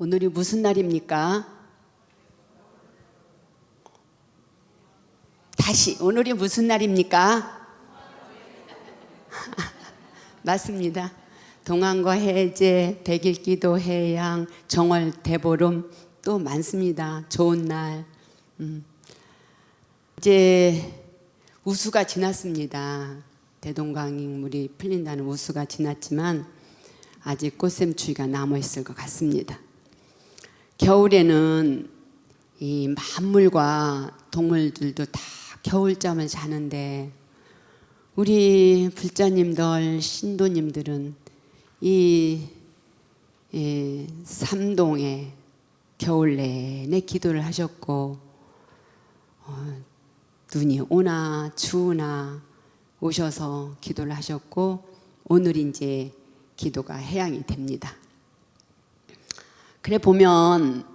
오늘이 무슨 날입니까? 다시 오늘이 무슨 날입니까? 맞습니다. 동안과 해제, 백일기도, 해양, 정월, 대보름 또 많습니다. 좋은 날. 이제 우수가 지났습니다. 대동강물이 풀린다는 우수가 지났지만 아직 꽃샘추위가 남아있을 것 같습니다. 겨울에는 이 만물과 동물들도 다 겨울잠을 자는데 우리 불자님들, 신도님들은 이 삼동에 겨울 내내 기도를 하셨고 눈이 오나 추우나 오셔서 기도를 하셨고 오늘 이제 기도가 해양이 됩니다. 그래 보면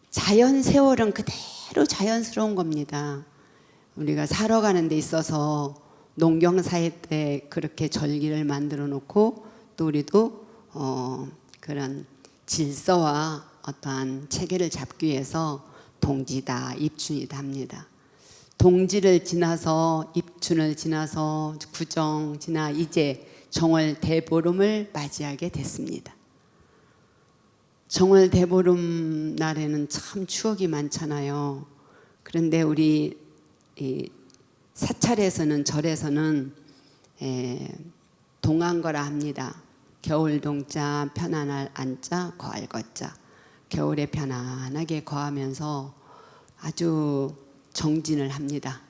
자연 세월은 그대로 자연스러운 겁니다. 우리가 살아가는 데 있어서 농경사회 때 그렇게 절기를 만들어 놓고 또 우리도 그런 질서와 어떠한 체계를 잡기 위해서 동지다, 입춘이다 합니다. 동지를 지나서 입춘을 지나서 구정 지나 이제 정월 대보름을 맞이하게 됐습니다. 정월 대보름 날에는 참 추억이 많잖아요. 그런데 우리 사찰에서는 절에서는 동안거라 합니다. 겨울 동자 편안할 안자 거할 거자. 겨울에 편안하게 거하면서 아주 정진을 합니다.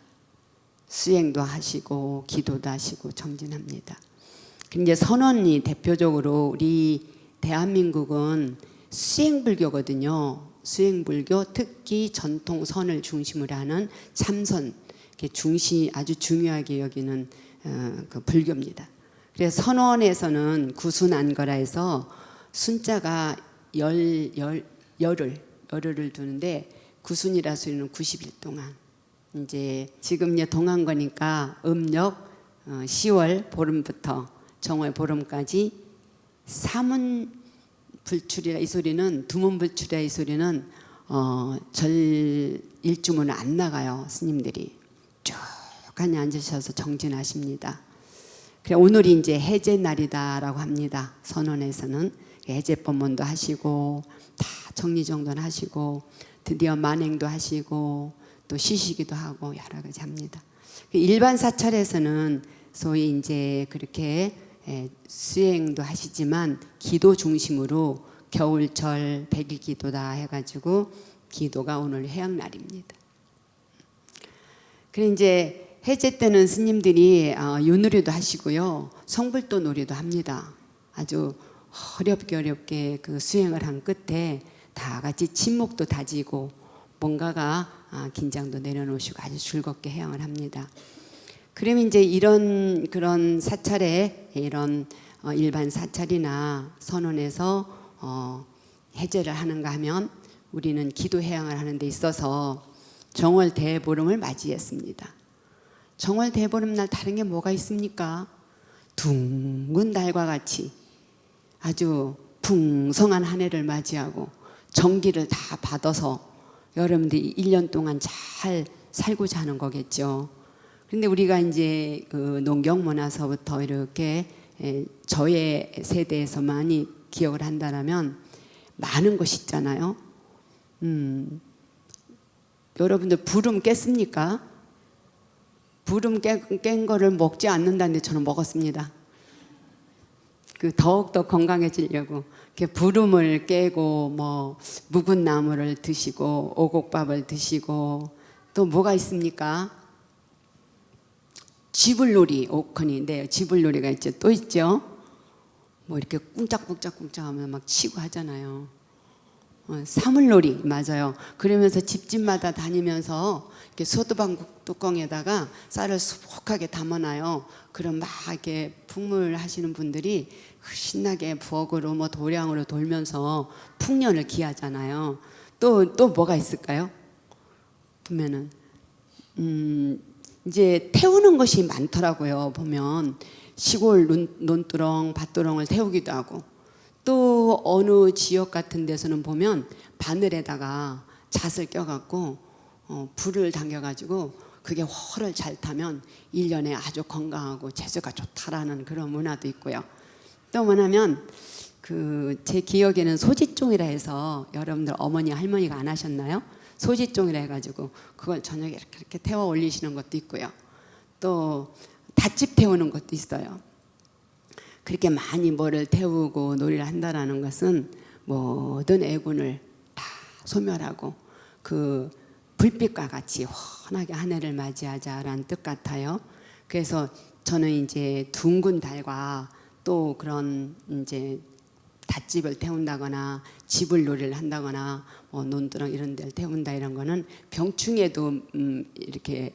수행도 하시고 기도도 하시고 정진합니다. 근데 선원이 대표적으로 우리 대한민국은 수행불교거든요. 수행불교 특히 전통선을 중심으로 하는 참선 아주 중요하게 여기는 그 불교입니다. 그래서 선원에서는 구순안거라 해서 순자가 열흘을 두는데 구순이라 소리는 90일 동안 이제 지금 이제 동안거니까 음력 10월 보름부터 정월 보름까지 사문불출이라 이 소리는 두문불출이라 이 소리는 절 일주문은 안 나가요. 스님들이 쭉 앉으셔서 정진하십니다. 그래 오늘이 이제 해제 날이다라고 합니다. 선원에서는 해제법문도 하시고 다 정리정돈 하시고 드디어 만행도 하시고 또 쉬시기도 하고 여러 가지 합니다. 일반 사찰에서는 소위 이제 그렇게 수행도 하시지만 기도 중심으로 겨울절 백일기도다 해가지고 기도가 오늘 해양날입니다. 그래 이제 해제 때는 스님들이 유놀이도 하시고요, 성불도 놀이도 합니다. 아주 어렵게 그 수행을 한 끝에 다 같이 침묵도 다지고 뭔가가 긴장도 내려놓으시고 아주 즐겁게 해양을 합니다. 그러면 이제 이런 그런 사찰에 이런 일반 사찰이나 선원에서 해제를 하는가 하면 우리는 기도 해양을 하는 데 있어서 정월 대보름을 맞이했습니다. 정월 대보름 날 다른 게 뭐가 있습니까? 둥근 달과 같이 아주 풍성한 한 해를 맞이하고 정기를 다 받아서 여러분들이 1년 동안 잘 살고자 하는 거겠죠. 그런데 우리가 이제 그 농경문화서부터 이렇게 저의 세대에서 많이 기억을 한다면 많은 것이 있잖아요. 여러분들 부름 깼습니까? 부름 깬 거를 먹지 않는다는데 저는 먹었습니다. 그 더욱더 건강해지려고 부름을 깨고 뭐 묵은 나물을 드시고 오곡밥을 드시고 또 뭐가 있습니까? 쥐불놀이 오컨인데 쥐불놀이가 있죠. 또 있죠. 뭐 이렇게 꿍짝꿍짝꿍짝 하면 막 치고 하잖아요. 사물놀이 맞아요. 그러면서 집집마다 다니면서 이렇게 소두방 뚜껑에다가 쌀을 수북하게 담아놔요. 그럼 막 이렇게 풍물 하시는 분들이 신나게 부엌으로 뭐 도량으로 돌면서 풍년을 기하잖아요. 또 뭐가 있을까요? 보면은 이제 태우는 것이 많더라고요. 보면 시골 논두렁, 밭두렁을 태우기도 하고 또 어느 지역 같은 데서는 보면 바늘에다가 잣을 껴갖고 불을 당겨가지고 그게 훨을 잘 타면 1년에 아주 건강하고 재수가 좋다라는 그런 문화도 있고요. 또 뭐냐면 제 기억에는 소지종이라 해서 여러분들 어머니 할머니가 안 하셨나요? 소지종이라 해가지고 그걸 저녁에 이렇게 태워 올리시는 것도 있고요. 또 닷집 태우는 것도 있어요. 그렇게 많이 뭐를 태우고 놀이를 한다라는 것은 모든 애군을 다 소멸하고 그 불빛과 같이 환하게 한 해를 맞이하자라는 뜻 같아요. 그래서 저는 이제 둥근 달과 또 그런 이제 닷집을 태운다거나 집을 놀이를 한다거나 논두렁 이런 데를 태운다 이런 거는 병충해도 이렇게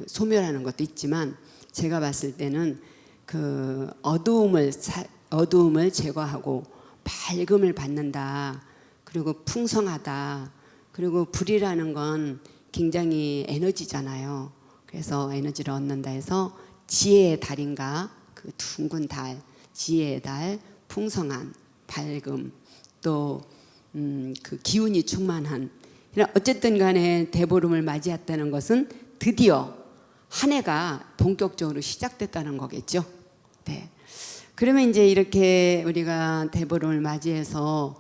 소멸하는 것도 있지만 제가 봤을 때는 그 어두움을 제거하고 밝음을 받는다. 그리고 풍성하다. 그리고 불이라는 건 굉장히 에너지잖아요. 그래서 에너지를 얻는다 해서 지혜의 달인가 그 둥근 달, 지혜의 달, 풍성한 밝음, 또 그 기운이 충만한 어쨌든 간에 대보름을 맞이했다는 것은 드디어 한 해가 본격적으로 시작됐다는 거겠죠. 네. 그러면 이제 이렇게 우리가 대보름을 맞이해서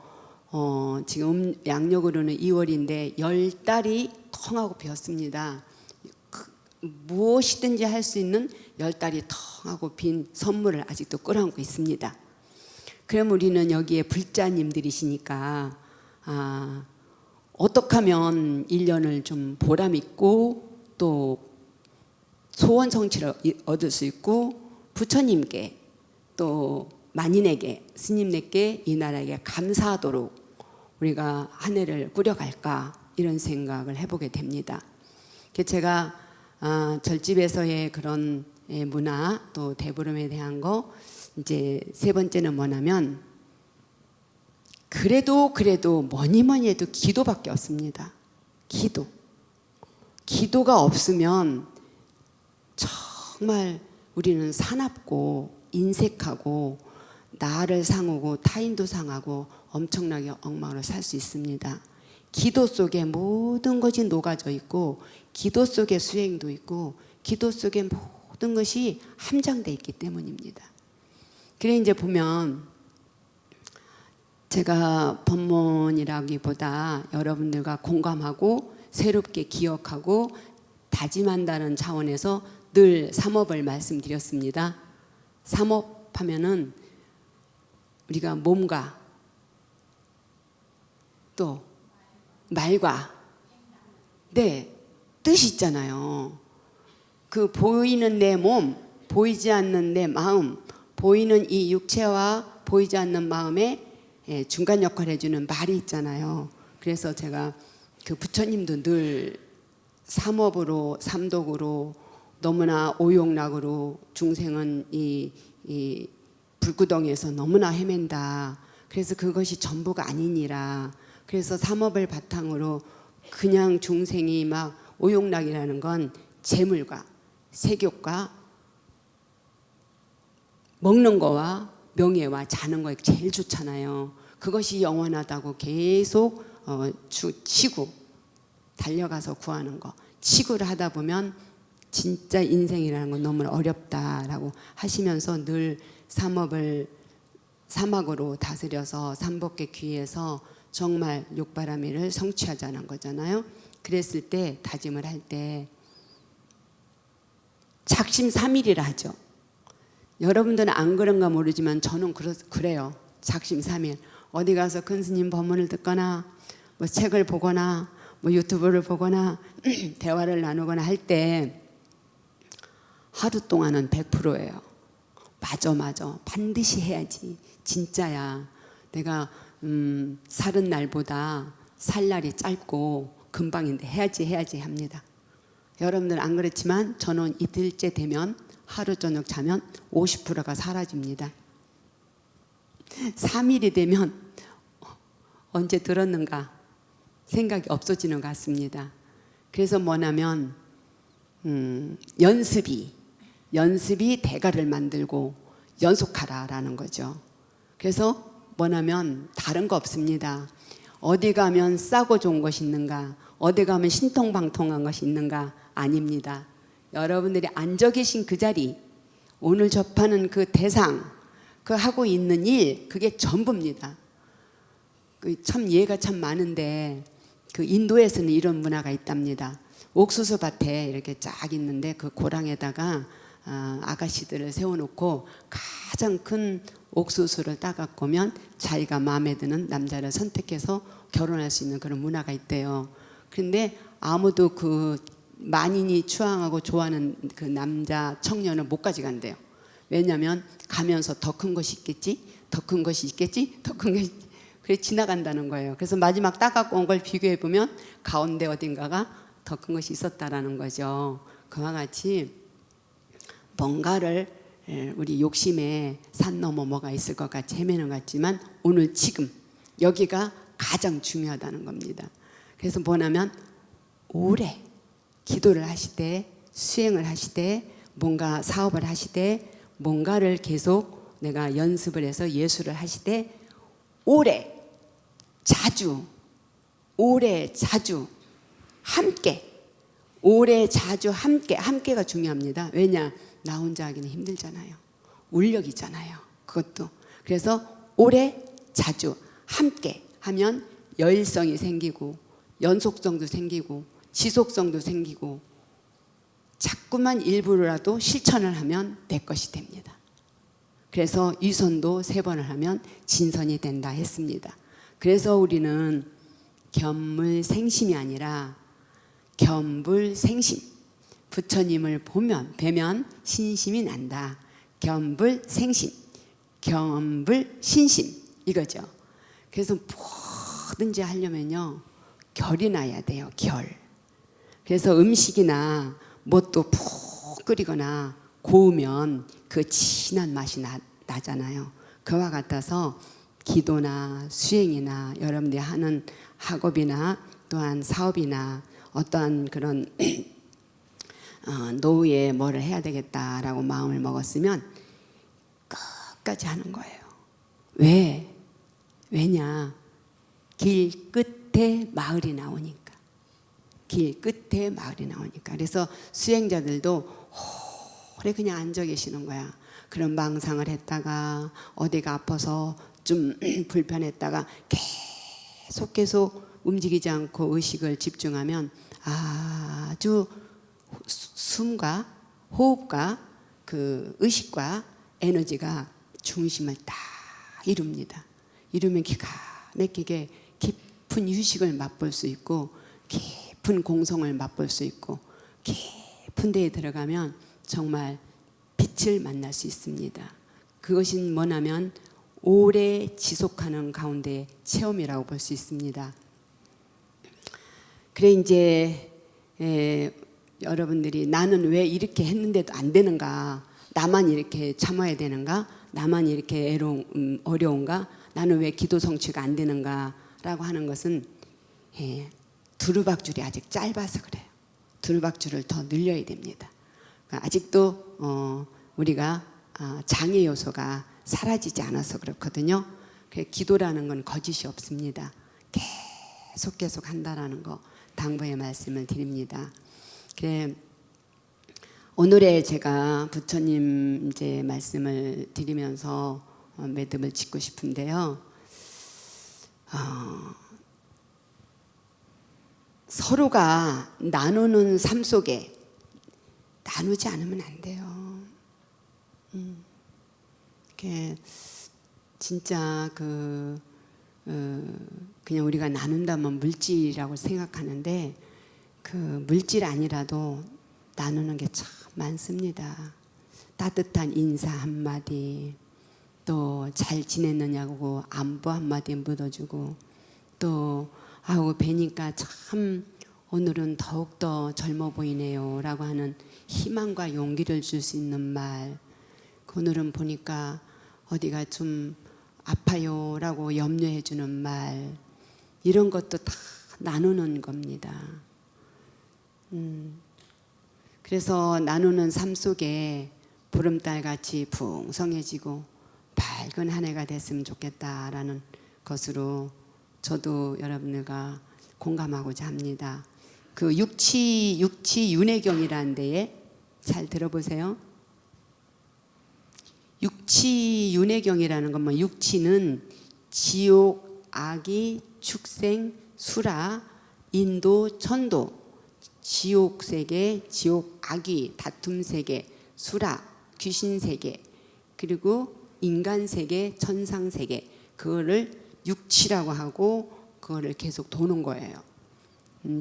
지금 양력으로는 2월인데 10달이 텅하고 비었습니다. 무엇이든지 할 수 있는 10달이 텅하고 빈 선물을 아직도 끌어안고 있습니다. 그럼 우리는 여기에 불자님들이시니까 어떻게 하면 1년을 좀 보람있고 또 소원 성취를 얻을 수 있고 부처님께 또 만인에게 스님네께 이 나라에게 감사하도록 우리가 한 해를 꾸려갈까 이런 생각을 해보게 됩니다. 제가 절집에서의 그런 문화 또 대보름에 대한 거 이제 세 번째는 뭐냐면 그래도 뭐니 해도 기도밖에 없습니다. 기도가 없으면 정말 우리는 사납고 인색하고 나를 상하고 타인도 상하고 엄청나게 엉망으로 살 수 있습니다. 기도 속에 모든 것이 녹아져 있고 기도 속에 수행도 있고 기도 속에 모든 것이 함장되어 있기 때문입니다. 그래 이제 보면 제가 법문이라기보다 여러분들과 공감하고 새롭게 기억하고 다짐한다는 차원에서 늘 삼업을 말씀드렸습니다. 삼업 하면은 우리가 몸과 또 말과 뜻이 있잖아요. 그 보이는 내 몸, 보이지 않는 내 마음, 보이는 이 육체와 보이지 않는 마음에 중간 역할을 해주는 말이 있잖아요. 그래서 제가 그 부처님도 늘 삼업으로 삼독으로 너무나 오욕락으로 중생은 이 불구덩이에서 너무나 헤맨다. 그래서 그것이 전부가 아니니라. 그래서 삼업을 바탕으로 그냥 중생이 막 오욕락이라는 건 재물과 색욕과 먹는 거와 명예와 자는 거에 제일 좋잖아요. 그것이 영원하다고 계속 치고 달려가서 구하는 거. 치구를 하다 보면 진짜 인생이라는 건 너무 어렵다라고 하시면서 늘 삼업을 사막으로 다스려서 삼법계 귀에서 정말 육바라밀을 성취하자는 거잖아요. 그랬을 때 다짐을 할 때 작심삼일이라 하죠. 여러분들은 안 그런가 모르지만 저는 그래요. 작심삼일. 어디 가서 큰 스님 법문을 듣거나 뭐 책을 보거나 뭐 유튜브를 보거나 대화를 나누거나 할 때 하루 동안은 100%예요. 맞아. 반드시 해야지. 진짜야. 내가 살은 날보다 살 날이 짧고 금방인데 해야지 합니다. 여러분들 안 그렇지만 저는 이틀째 되면 하루 저녁 자면 50%가 사라집니다. 3일이 되면 언제 들었는가 생각이 없어지는 것 같습니다. 그래서 뭐냐면 연습이 대가를 만들고 연속하라라는 거죠. 그래서 뭐냐면 다른 거 없습니다. 어디 가면 싸고 좋은 것이 있는가, 어디 가면 신통방통한 것이 있는가? 아닙니다. 여러분들이 앉아 계신 그 자리, 오늘 접하는 그 대상, 그 하고 있는 일, 그게 전부입니다. 참 예가 참 많은데 그 인도에서는 이런 문화가 있답니다. 옥수수 밭에 이렇게 쫙 있는데 그 고랑에다가 아가씨들을 세워놓고 가장 큰 옥수수를 따갖고 오면 자기가 마음에 드는 남자를 선택해서 결혼할 수 있는 그런 문화가 있대요. 그런데 아무도 그 만인이 추앙하고 좋아하는 그 남자 청년을 못 가져간대요. 왜냐하면 가면서 더 큰 것이 있겠지, 더 큰 것이 있겠지, 더 큰 것이, 그래 지나간다는 거예요. 그래서 마지막 따갖고 온 걸 비교해 보면 가운데 어딘가가 더 큰 것이 있었다라는 거죠. 그와 같이 뭔가를 우리 욕심에 산 넘어 뭐가 있을 것 같이 헤매는 것 같지만 오늘 지금 여기가 가장 중요하다는 겁니다. 그래서 뭐냐면 오래 기도를 하시되 수행을 하시되 뭔가 사업을 하시되 뭔가를 계속 내가 연습을 해서 예술을 하시되 오래 자주 함께 오래 자주 함께가 중요합니다. 왜냐? 나 혼자 하기는 힘들잖아요. 울력이잖아요. 그것도. 그래서 오래 자주 함께 하면 여일성이 생기고 연속성도 생기고 지속성도 생기고 자꾸만 일부러라도 실천을 하면 내 것이 됩니다. 그래서 유선도 3번을 하면 진선이 된다 했습니다. 그래서 우리는 견물생심이 아니라 견불생심, 부처님을 뵈면 신심이 난다. 견불생심, 견불신심 이거죠. 그래서 뭐든지 하려면요 결이 나야 돼요. 결. 그래서 음식이나 뭣도 푹 끓이거나 고우면 그 진한 맛이 나잖아요. 그와 같아서 기도나 수행이나 여러분들이 하는 학업이나 또한 사업이나 어떠한 그런 노후에 뭐를 해야 되겠다라고 마음을 먹었으면 끝까지 하는 거예요. 왜냐? 길 끝에 마을이 나오니까. 길 끝에 마을이 나오니까. 그래서 수행자들도 오래 그냥 앉아 계시는 거야. 그런 망상을 했다가 어디가 아파서 좀 불편했다가 계속 움직이지 않고 의식을 집중하면 아주 숨과 호흡과 그 의식과 에너지가 중심을 딱 이룹니다. 이루면 기가 막히게 깊은 휴식을 맛볼 수 있고 깊은 공성을 맛볼 수 있고 깊은 데에 들어가면 정말 빛을 만날 수 있습니다. 그것이 뭐냐면 오래 지속하는 가운데 체험이라고 볼 수 있습니다. 그래 이제 여러분들이 나는 왜 이렇게 했는데도 안 되는가? 나만 이렇게 참아야 되는가? 나만 이렇게 어려운가? 나는 왜 기도 성취가 안 되는가? 라고 하는 것은 두루박줄이 아직 짧아서 그래요. 두루박줄을 더 늘려야 됩니다. 아직도 우리가 장애 요소가 사라지지 않아서 그렇거든요. 기도라는 건 거짓이 없습니다. 계속 한다라는 거 당부의 말씀을 드립니다. 그래 오늘의 제가 부처님 이제 말씀을 드리면서 매듭을 짓고 싶은데요. 서로가 나누는 삶 속에 나누지 않으면 안 돼요. 진짜 그냥 우리가 나눈다면 물질이라고 생각하는데 그 물질 아니라도 나누는 게 참 많습니다. 따뜻한 인사 한마디, 또 잘 지냈느냐고 안부 한마디 묻어주고, 또 아우 뵈니까 참 오늘은 더욱더 젊어 보이네요 라고 하는 희망과 용기를 줄 수 있는 말, 오늘은 보니까 어디가 좀 아파요 라고 염려해 주는 말, 이런 것도 다 나누는 겁니다. 그래서 나누는 삶 속에 보름달같이 풍성해지고 밝은 한 해가 됐으면 좋겠다라는 것으로 저도 여러분들과 공감하고자 합니다. 그 육치 윤회경이라는 데에 잘 들어보세요. 육치 윤회경이라는 건 뭐 육치는 지옥, 악이, 축생, 수라, 인도, 천도, 지옥 세계, 지옥 악귀, 다툼 세계, 수라, 귀신 세계, 그리고 인간 세계, 천상 세계, 그거를 육치라고 하고 그거를 계속 도는 거예요.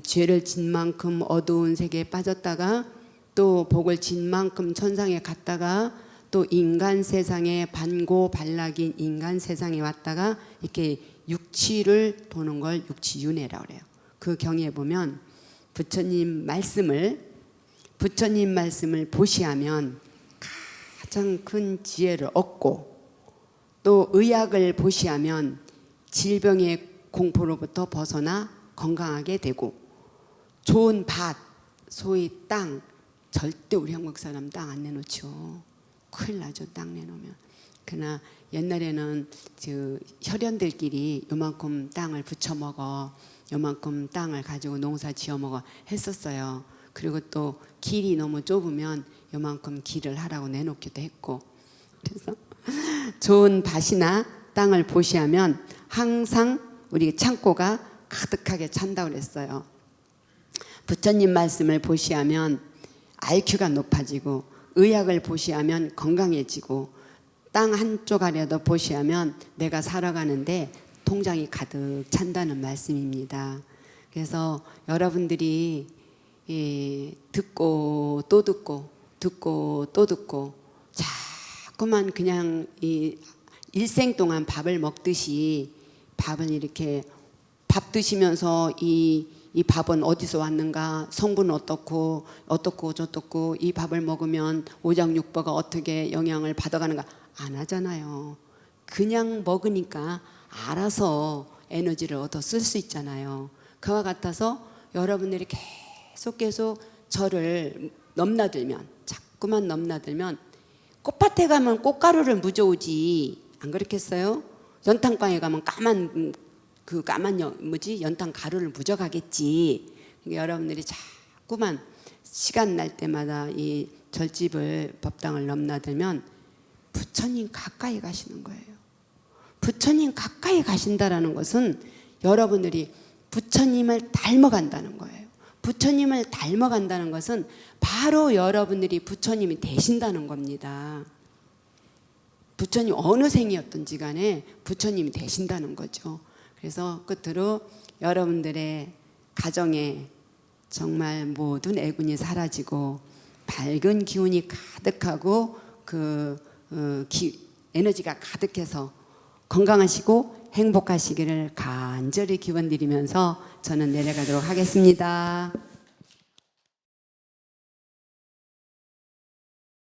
죄를 진 만큼 어두운 세계에 빠졌다가 또 복을 진 만큼 천상에 갔다가 또 인간 세상에 반고발락인 인간 세상에 왔다가 이렇게 육치를 도는 걸 육치윤회라고 그래요. 그 경에 보면 부처님 말씀을 보시하면 가장 큰 지혜를 얻고 또 의학을 보시하면 질병의 공포로부터 벗어나 건강하게 되고 좋은 밭, 소위 땅, 절대 우리 한국 사람 땅 안 내놓죠. 큰일 나죠. 땅 내놓으면. 그러나 옛날에는 혈연들끼리 요만큼 땅을 부쳐 먹어, 요만큼 땅을 가지고 농사 지어 먹어 했었어요. 그리고 또 길이 너무 좁으면 요만큼 길을 하라고 내놓기도 했고, 그래서 좋은 밭이나 땅을 보시하면 항상 우리 창고가 가득하게 찬다고 그랬어요. 부처님 말씀을 보시하면 IQ가 높아지고 의학을 보시하면 건강해지고 땅 한쪽 아래도 보시하면 내가 살아가는데 통장이 가득 찬다는 말씀입니다. 그래서 여러분들이 듣고 또 듣고 자꾸만 그냥 일생 동안 밥을 먹듯이 밥을 이렇게 밥 드시면서 이 밥은 어디서 왔는가, 성분은 어떻고 저떻고, 이 밥을 먹으면 오장육부가 어떻게 영향을 받아가는가 안 하잖아요. 그냥 먹으니까 알아서 에너지를 얻어 쓸 수 있잖아요. 그와 같아서 여러분들이 계속 저를 자꾸만 넘나들면 꽃밭에 가면 꽃가루를 묻어오지 안 그렇겠어요? 연탄방에 가면 까만 연탄 가루를 묻어가겠지. 그러니까 여러분들이 자꾸만 시간 날 때마다 이 절집을 법당을 넘나들면 부처님 가까이 가시는 거예요. 부처님 가까이 가신다라는 것은 여러분들이 부처님을 닮아간다는 거예요. 부처님을 닮아간다는 것은 바로 여러분들이 부처님이 되신다는 겁니다. 부처님 어느 생이었든지 간에 부처님이 되신다는 거죠. 그래서 끝으로 여러분들의 가정에 정말 모든 애군이 사라지고 밝은 기운이 가득하고 에너지가 가득해서 건강하시고 행복하시기를 간절히 기원드리면서 저는 내려가도록 하겠습니다.